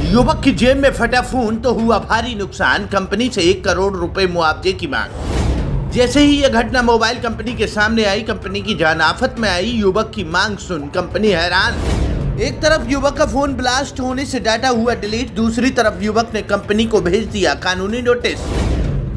युवक की जेब में फटा फोन तो हुआ भारी नुकसान, कंपनी से 1 करोड़ रुपए मुआवजे की मांग। जैसे ही यह घटना मोबाइल कंपनी के सामने आई, कंपनी की जान आफत में आई। युवक की मांग सुन कंपनी हैरान। एक तरफ युवक का फोन ब्लास्ट होने से डाटा हुआ डिलीट, दूसरी तरफ युवक ने कंपनी को भेज दिया कानूनी नोटिस।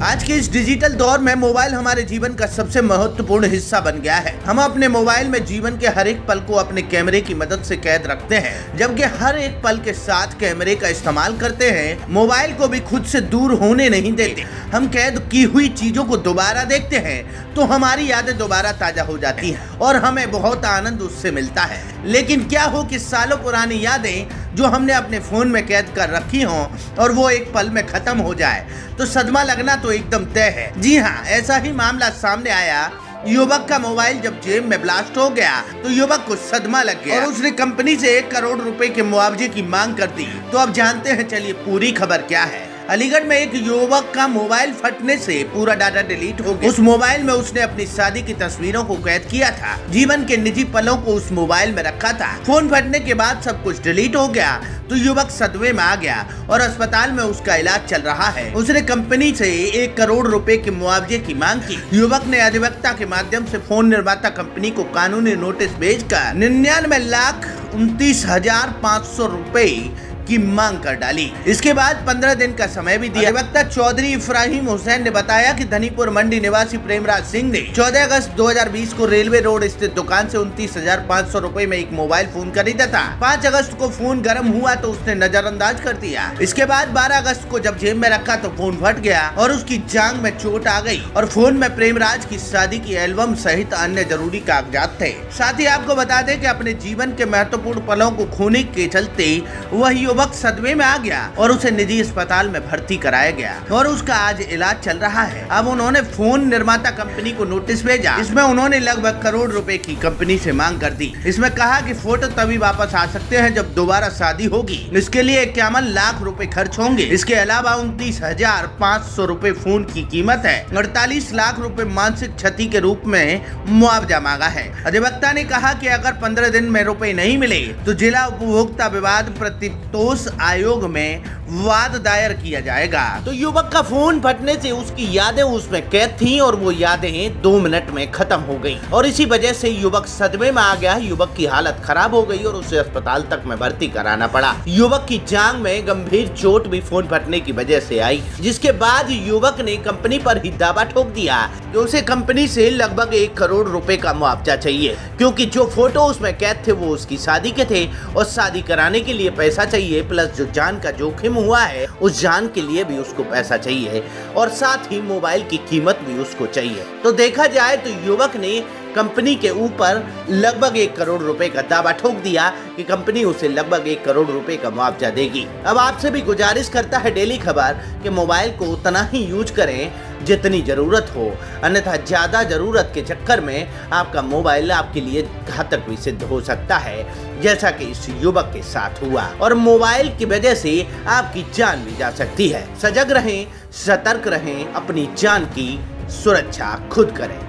आज के इस डिजिटल दौर में मोबाइल हमारे जीवन का सबसे महत्वपूर्ण हिस्सा बन गया है। हम अपने मोबाइल में जीवन के हर एक पल को अपने कैमरे की मदद से कैद रखते हैं, जबकि हर एक पल के साथ कैमरे का इस्तेमाल करते हैं। मोबाइल को भी खुद से दूर होने नहीं देते। हम कैद की हुई चीजों को दोबारा देखते हैं तो हमारी यादें दोबारा ताजा हो जाती हैं और हमें बहुत आनंद उससे मिलता है। लेकिन क्या हो कि सालों पुरानी यादें जो हमने अपने फोन में कैद कर रखी हों और वो एक पल में खत्म हो जाए तो सदमा लगना तो एकदम तय है। जी हाँ, ऐसा ही मामला सामने आया। युवक का मोबाइल जब जेब में ब्लास्ट हो गया तो युवक को सदमा लग गया और उसने कंपनी से 1 करोड़ रुपए के मुआवजे की मांग कर दी। तो अब जानते हैं, चलिए पूरी खबर क्या है। अलीगढ़ में एक युवक का मोबाइल फटने से पूरा डाटा डिलीट हो गया। उस मोबाइल में उसने अपनी शादी की तस्वीरों को कैद किया था, जीवन के निजी पलों को उस मोबाइल में रखा था। फोन फटने के बाद सब कुछ डिलीट हो गया तो युवक सदमे में आ गया और अस्पताल में उसका इलाज चल रहा है। उसने कंपनी से 1 करोड़ रुपए के मुआवजे की मांग की। युवक ने अधिवक्ता के माध्यम से फोन निर्माता कंपनी को कानूनी नोटिस भेजकर 99,29,500 रुपए की मांग कर डाली। इसके बाद 15 दिन का समय भी दिया। अधिवक्ता चौधरी इब्राहिम हुसैन ने बताया कि धनीपुर मंडी निवासी प्रेमराज सिंह ने 14 अगस्त 2020 को रेलवे रोड स्थित दुकान से 29,500 रुपए में एक मोबाइल फोन खरीदा था। 5 अगस्त को फोन गर्म हुआ तो उसने नजरअंदाज कर दिया। इसके बाद 12 अगस्त को जब जेब में रखा तो फोन फट गया और उसकी जांघ में चोट आ गई और फोन में प्रेमराज की शादी की एल्बम सहित अन्य जरूरी कागजात थे। साथ ही आपको बता दें कि अपने जीवन के महत्वपूर्ण पलों को खोने के चलते वह युवक सदमे में आ गया और उसे निजी अस्पताल में भर्ती कराया गया और उसका आज इलाज चल रहा है। अब उन्होंने फोन निर्माता कंपनी को नोटिस भेजा। इसमें उन्होंने लगभग करोड़ रुपए की कंपनी से मांग कर दी। इसमें कहा कि फोटो तभी वापस आ सकते हैं जब दोबारा शादी होगी। इसके लिए 51 लाख रुपए खर्च होंगे। इसके अलावा 29,500 रुपए फोन की कीमत है। 48 लाख रुपए मानसिक क्षति के रूप में मुआवजा मांगा है। अधिवक्ता ने कहा कि अगर 15 दिन में रुपए नहीं मिले तो जिला उपभोक्ता विवाद प्रतितोष आयोग में वाद दायर किया जाएगा। तो युवक का फोन फटने से उसकी यादें उसमें कैद थीं और वो यादें 2 मिनट में खत्म हो गई और इसी वजह से युवक सदमे में आ गया। युवक की हालत खराब हो गई और उसे अस्पताल तक में भर्ती कराना पड़ा। युवक की जांघ में गंभीर चोट भी फोन फटने की वजह से आई, जिसके बाद युवक ने कंपनी पर ही दावा ठोक दिया कि उसे कंपनी से लगभग 1 करोड़ रुपए का मुआवजा चाहिए, क्योंकि जो फोटो उसमें कैद थे वो उसकी शादी के थे और शादी कराने के लिए पैसा चाहिए, प्लस जो जान का जोखिम हुआ है उस जान के लिए भी उसको पैसा चाहिए और साथ ही मोबाइल की कीमत भी उसको चाहिए। तो देखा जाए तो युवक ने कंपनी के ऊपर लगभग 1 करोड़ रुपए का दावा ठोक दिया कि कंपनी उसे लगभग 1 करोड़ रुपए का मुआवजा देगी। अब आपसे भी गुजारिश करता है डेली खबर कि मोबाइल को उतना ही यूज करें जितनी जरूरत हो, अन्यथा ज्यादा जरूरत के चक्कर में आपका मोबाइल आपके लिए घातक भी सिद्ध हो सकता है, जैसा कि इस युवक के साथ हुआ और मोबाइल की वजह से आपकी जान भी जा सकती है। सजग रहें, सतर्क रहें, अपनी जान की सुरक्षा खुद करें।